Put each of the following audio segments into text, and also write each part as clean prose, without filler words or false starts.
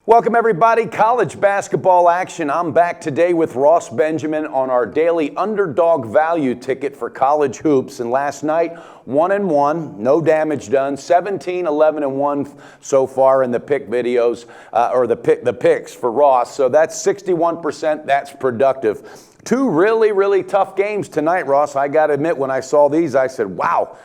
Welcome, everybody. College basketball action. I'm back today with Ross Benjamin on our daily Underdog value ticket for college hoops. And last night, 1-1, no damage done. 17, 11-1 so far in the pick videos, or the picks for Ross. So that's 61%. That's productive. Two really, really tough games tonight, Ross. I got to admit, when I saw these, I said, wow,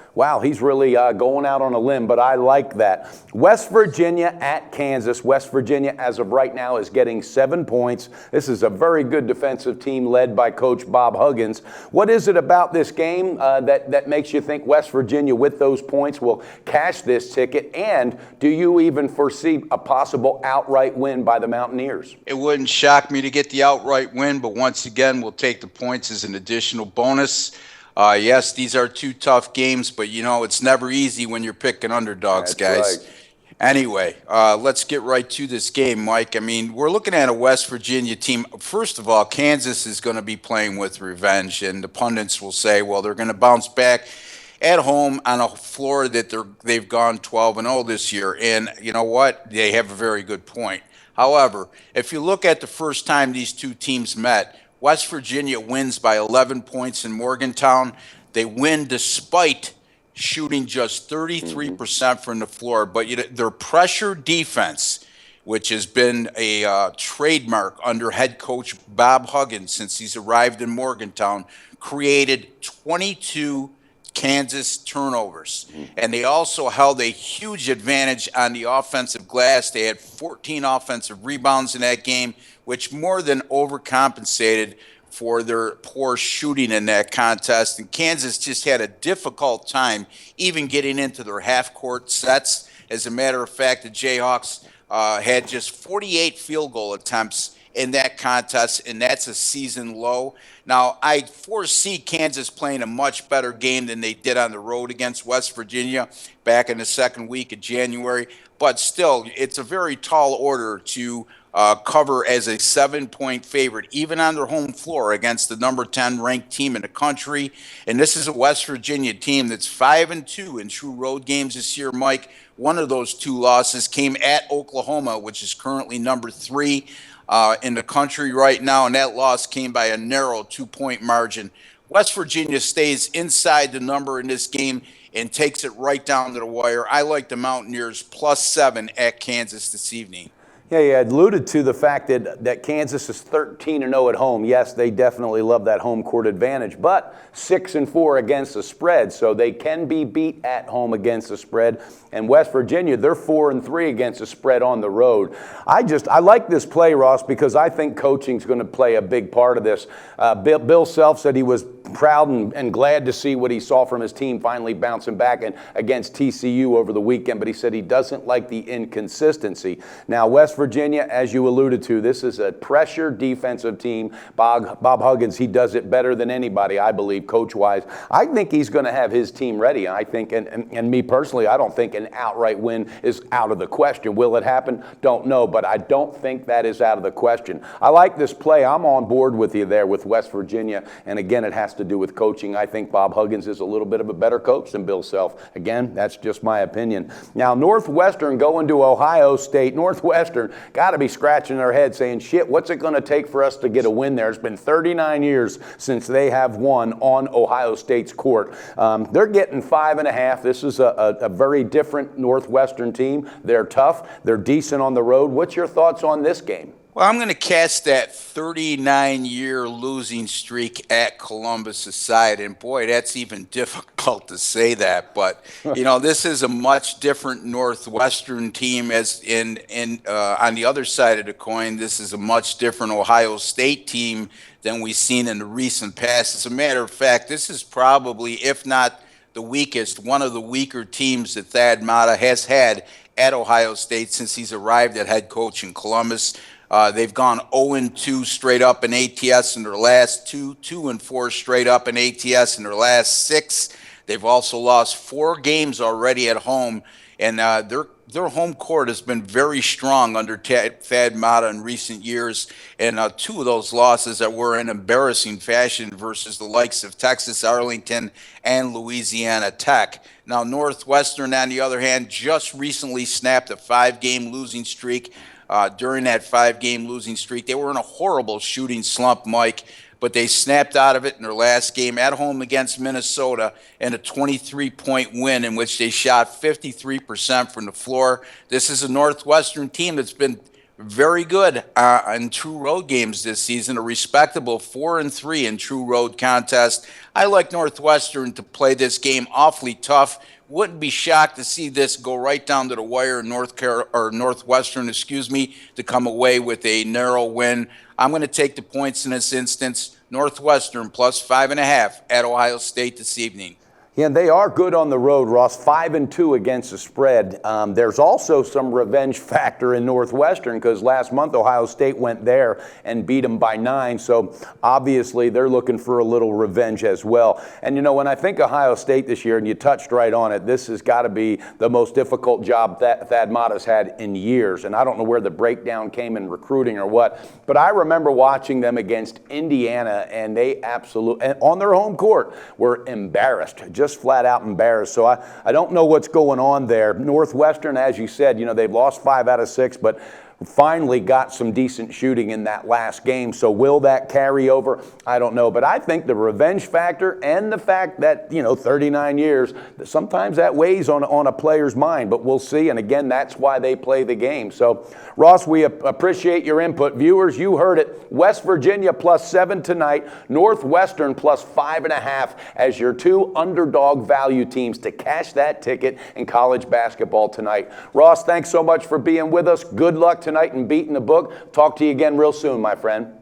he's really going out on a limb, but I like that. West Virginia at Kansas. West Virginia, as of right now, is getting 7 points. This is a very good defensive team led by Coach Bob Huggins. What is it about this game that makes you think West Virginia, with those points, will cash this ticket? And do you even foresee a possible outright win by the Mountaineers? It wouldn't shock me to get the outright win, but once again, we'll take the points as an additional bonus. Yes, these are two tough games, but it's never easy when you're picking underdogs, That's guys. right. Anyway, let's get right to this game, Mike. I mean, we're looking at a West Virginia team. First of all, Kansas is going to be playing with revenge, and the pundits will say, well, they're going to bounce back at home on a floor that they've gone 12-0 this year. And you know what? They have a very good point. However, if you look at the first time these two teams met, West Virginia wins by 11 points in Morgantown. They win despite shooting just 33% from the floor. But their pressure defense, which has been a trademark under head coach Bob Huggins since he's arrived in Morgantown, created 22 Kansas turnovers. And they also held a huge advantage on the offensive glass. They had 14 offensive rebounds in that game, which more than overcompensated for their poor shooting in that contest. And Kansas just had a difficult time even getting into their half-court sets. As a matter of fact, the Jayhawks had just 48 field goal attempts in that contest, and that's a season low. Now, I foresee Kansas playing a much better game than they did on the road against West Virginia back in the second week of January. But still, it's a very tall order to cover as a 7-point favorite, even on their home floor against the number 10 ranked team in the country. And this is a West Virginia team that's 5-2 in true road games this year, Mike. One of those two losses came at Oklahoma, which is currently number 3 in the country right now, and that loss came by a narrow 2-point margin. West Virginia stays inside the number in this game and takes it right down to the wire. I like the Mountaineers +7 at Kansas this evening. Yeah, you alluded to the fact that Kansas is 13-0 at home. Yes, they definitely love that home court advantage, but 6-4 against the spread, so they can be beat at home against the spread. And West Virginia, they're 4-3 against the spread on the road. I like this play, Ross, because I think coaching's going to play a big part of this. Bill Self said he was proud and glad to see what he saw from his team finally bouncing back and against TCU over the weekend, but he said he doesn't like the inconsistency. Now, West Virginia, as you alluded to, this is a pressure defensive team. Bob Huggins, he does it better than anybody, I believe, coach-wise. I think he's going to have his team ready. I think, and me personally, I don't think an outright win is out of the question. Will it happen? Don't know, but I don't think that is out of the question. I like this play. I'm on board with you there with West Virginia, and again, it has to do with coaching. I think Bob Huggins is a little bit of a better coach than Bill Self. Again, that's just my opinion. Now, Northwestern going to Ohio State. Northwestern got to be scratching their head saying, shit, what's it going to take for us to get a win there? It's been 39 years since they have won on Ohio State's court. They're getting 5.5. This is a very different Northwestern team. They're tough. They're decent on the road. What's your thoughts on this game? Well, I'm going to cast that 39-year losing streak at Columbus aside, and boy, that's even difficult to say that. But this is a much different Northwestern team. As on the other side of the coin, this is a much different Ohio State team than we've seen in the recent past. As a matter of fact, this is probably, if not the weakest, one of the weaker teams that Thad Matta has had at Ohio State since he's arrived at head coach in Columbus. They've gone 0-2 straight up in ATS in their last 2-4 straight up in ATS in their last 6. They've also lost 4 games already at home, and their home court has been very strong under Thad Matta in recent years, and 2 of those losses that were in embarrassing fashion versus the likes of Texas Arlington and Louisiana Tech. Now, Northwestern, on the other hand, just recently snapped a 5-game losing streak during that 5-game losing streak. They were in a horrible shooting slump, Mike, but they snapped out of it in their last game at home against Minnesota in a 23-point win in which they shot 53% from the floor. This is a Northwestern team that's been very good in true road games this season, a respectable 4-3 in true road contests. I like Northwestern to play this game awfully tough. Wouldn't be shocked to see this go right down to the wire. Northwestern, to come away with a narrow win. I'm going to take the points in this instance. Northwestern plus 5.5 at Ohio State this evening. Yeah, they are good on the road, Ross. 5-2 against the spread. There's also some revenge factor in Northwestern because last month Ohio State went there and beat them by 9. So obviously they're looking for a little revenge as well. And when I think Ohio State this year, and you touched right on it, this has got to be the most difficult job that Thad Matta's had in years. And I don't know where the breakdown came in recruiting or what, but I remember watching them against Indiana, and they absolutely, on their home court, were embarrassed. Just flat out embarrassed. So I don't know what's going on there. Northwestern, as you said, they've lost 5 out of 6, but finally got some decent shooting in that last game. So will that carry over? I don't know. But I think the revenge factor and the fact that, 39 years, sometimes that weighs on a player's mind. But we'll see. And again, that's why they play the game. So, Ross, we appreciate your input. Viewers, you heard it. West Virginia plus 7 tonight. Northwestern plus 5.5 as your 2 underdog value teams to cash that ticket in college basketball tonight. Ross, thanks so much for being with us. Good luck tonight and beating the book. Talk to you again real soon, my friend.